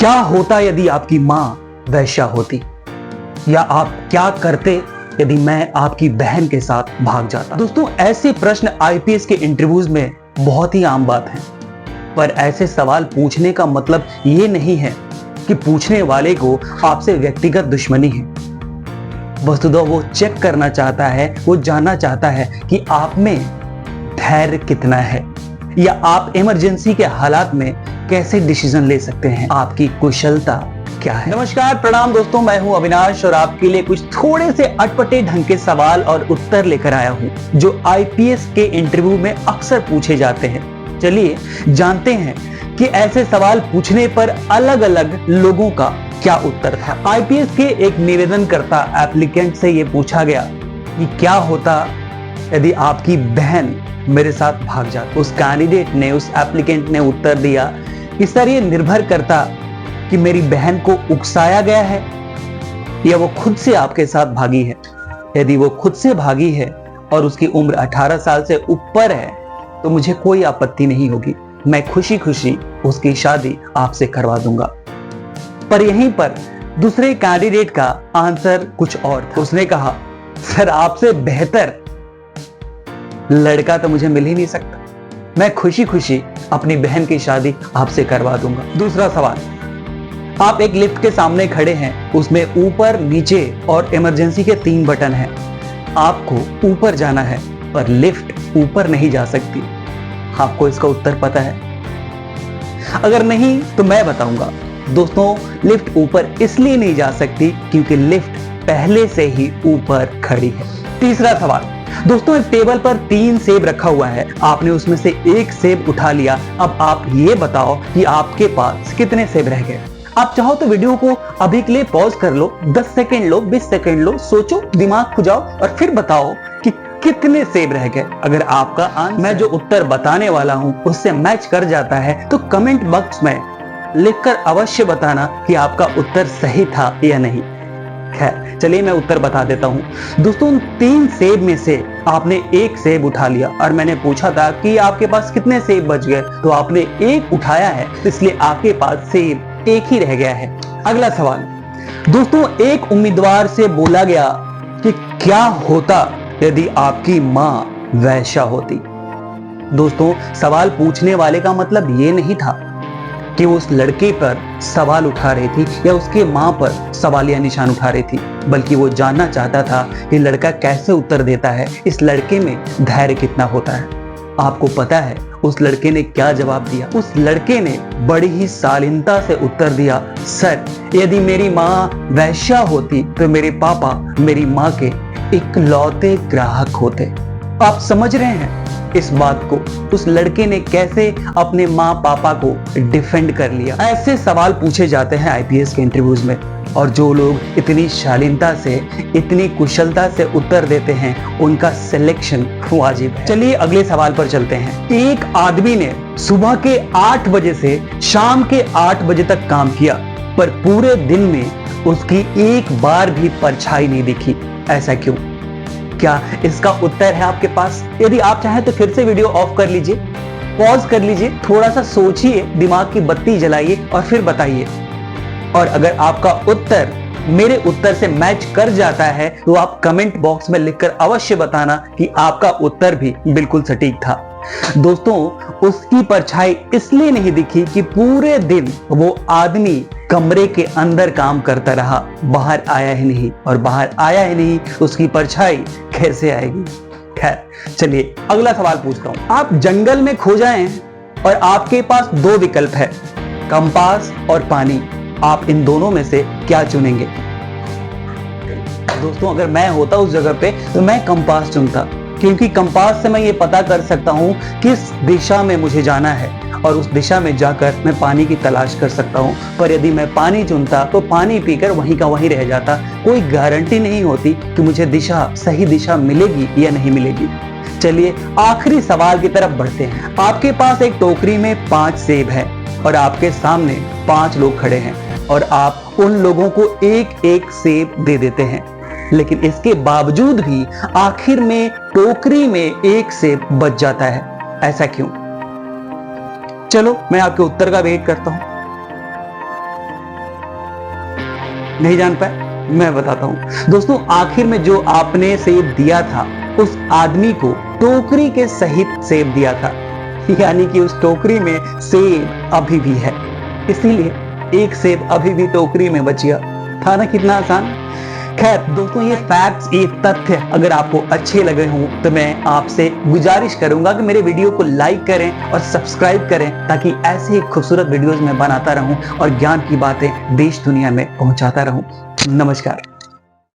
क्या होता यदि आपकी मां वैश्या होती, या आप क्या करते यदि मैं आपकी बहन के साथ भाग जाता। दोस्तों, ऐसे प्रश्न आईपीएस के इंटरव्यूज में बहुत ही आम बात है, पर ऐसे सवाल पूछने का मतलब ये नहीं है कि पूछने वाले को आपसे व्यक्तिगत दुश्मनी है। वस्तुतः वो चेक करना चाहता है, वो जानना चाहता है कि आप में धैर्य कितना है, या आप इमरजेंसी के हालात में कैसे डिसीजन ले सकते हैं, आपकी कुशलता क्या है। नमस्कार, प्रणाम दोस्तों, मैं हूं अविनाश और आपके लिए कुछ थोड़े से अटपटे ढंग के सवाल और उत्तर लेकर आया हूं जो आईपीएस के इंटरव्यू में अक्सर पूछे जाते हैं। चलिए जानते हैं कि ऐसे सवाल पूछने पर अलग अलग लोगों का क्या उत्तर था। आईपीएस के एक निवेदनकर्ता एप्लीकेंट से ये पूछा गया कि क्या होता यदि आपकी बहन मेरे साथ भाग जाती। उस कैंडिडेट ने, उस एप्लीकेंट ने उत्तर दिया कि सर, ये निर्भर करता कि मेरी बहन को उकसाया गया है या वो खुद से आपके साथ भागी है। यदि वो खुद से भागी है और उसकी उम्र 18 साल से ऊपर है तो मुझे कोई आपत्ति नहीं होगी, मैं खुशी खुशी उसकी शादी आपसे करवा दूंगा। पर यहीं पर दूसरे कैंडिडेट का आंसर कुछ और था। उसने कहा, सर, आपसे बेहतर लड़का तो मुझे मिल ही नहीं सकता, मैं खुशी खुशी अपनी बहन की शादी आपसे करवा दूंगा। दूसरा सवाल, आप एक लिफ्ट के सामने खड़े हैं, उसमें ऊपर, नीचे और इमरजेंसी के 3 बटन हैं। आपको ऊपर जाना है पर लिफ्ट ऊपर नहीं जा सकती। आपको इसका उत्तर पता है? अगर नहीं तो मैं बताऊंगा। दोस्तों, लिफ्ट ऊपर इसलिए नहीं जा सकती क्योंकि लिफ्ट पहले से ही ऊपर खड़ी है। तीसरा सवाल, दोस्तों, एक टेबल पर 3 सेब रखा हुआ है, आपने उसमें से एक सेब उठा लिया। अब आप ये बताओ कि आपके पास कितने सेब रह गए। आप चाहो तो वीडियो को अभी के लिए पॉज कर लो, 10 सेकंड लो, 20 सेकंड लो, सोचो, दिमाग खुजाओ और फिर बताओ कि कितने सेब रह गए। अगर आपका आंसर मैं जो उत्तर बताने वाला हूं उससे मैच कर जाता है तो कमेंट बॉक्स में लिखकर अवश्य बताना कि आपका उत्तर सही था या नहीं। खैर, चलिए मैं उत्तर बता देता हूं। दोस्तों, उन 3 सेब में से आपने एक सेब उठा लिया और मैंने पूछा था कि आपके पास कितने सेब बच गए, तो आपने एक उठाया है, इसलिए आपके पास सेब एक ही रह गया है। अगला सवाल, दोस्तों, एक उम्मीदवार से बोला गया कि क्या होता यदि आपकी मां वैश्या होती। दोस्तों, सवाल पूछने वाले का मतलब ये नहीं था कि वो उस लड़के पर सवाल उठा रही थी या उसके मां पर सवालिया निशान उठा रही थी, बल्कि वो जानना चाहता था कि लड़का कैसे उत्तर देता है, इस लड़के में धैर्य कितना होता है। आपको पता है उस लड़के ने क्या जवाब दिया? उस लड़के ने बड़ी ही शालीनता से उत्तर दिया, सर, यदि मेरी मां वैश्या होती तो मेरे पापा मेरी मां के इकलौते ग्राहक होते। आप समझ रहे हैं इस बात को? उस लड़के ने कैसे अपने माँ पापा को डिफेंड कर लिया। ऐसे सवाल पूछे जाते हैं आईपीएस के इंटरव्यूज में, और जो लोग इतनी शालीनता से, इतनी कुशलता से उत्तर देते हैं, उनका सिलेक्शन वाजिब है। चलिए अगले सवाल पर चलते हैं। एक आदमी ने सुबह के 8 बजे से शाम के 8 बजे तक काम किया, पर पूरे दिन में उसकी एक बार भी परछाई नहीं दिखी। ऐसा क्यों? क्या इसका उत्तर है आपके पास? यदि आप चाहें तो फिर से वीडियो ऑफ कर लीजिए, पॉज कर लीजिए, थोड़ा सा सोचिए, दिमाग की बत्ती जलाइए और फिर बताइए। और अगर आपका उत्तर मेरे उत्तर से मैच कर जाता है तो आप कमेंट बॉक्स में लिखकर अवश्य बताना कि आपका उत्तर भी बिल्कुल सटीक था। दोस्तों, उसकी परछाई इसलिए नहीं दिखी कि पूरे दिन वो आदमी कमरे के अंदर काम करता रहा, बाहर आया ही नहीं, और बाहर आया ही नहीं, उसकी परछाई कैसे आएगी? खैर, चलिए अगला सवाल पूछता हूं। आप जंगल में खो जाएं और आपके पास 2 विकल्प है, कंपास और पानी। आप इन दोनों में से क्या चुनेंगे? दोस्तों, अगर मैं होता उस जगह पे तो मैं कंपास चुनता, क्योंकि कंपास से मैं ये पता कर सकता हूं किस दिशा में मुझे जाना है और उस दिशा में जाकर मैं पानी की तलाश कर सकता हूं। पर यदि मैं पानी चुनता तो पानी पीकर वहीं का वहीं रह जाता, कोई गारंटी नहीं होती कि मुझे दिशा, सही दिशा मिलेगी या नहीं मिलेगी। चलिए आखिरी सवाल की तरफ बढ़ते हैं। आपके पास एक टोकरी में 5 सेब है और आपके सामने 5 लोग खड़े हैं और आप उन लोगों को एक एक सेब दे देते हैं, लेकिन इसके बावजूद भी आखिर में टोकरी में एक सेब बच जाता है। ऐसा क्यों? चलो मैं आपके उत्तर का वेट करता हूं। नहीं जान पाए? मैं बताता हूं दोस्तों, आखिर में जो आपने सेब दिया था उस आदमी को टोकरी के सहित सेब दिया था, यानी कि उस टोकरी में सेब अभी भी है, इसीलिए एक सेब अभी भी टोकरी में बच गया। था ना कितना आसान। खैर दोस्तों, ये फैक्ट्स, ये तथ्य अगर आपको अच्छे लगे हों तो मैं आपसे गुजारिश करूंगा कि मेरे वीडियो को लाइक करें और सब्सक्राइब करें, ताकि ऐसे ही खूबसूरत वीडियोस मैं बनाता रहूं और ज्ञान की बातें देश दुनिया में पहुंचाता रहूं। नमस्कार।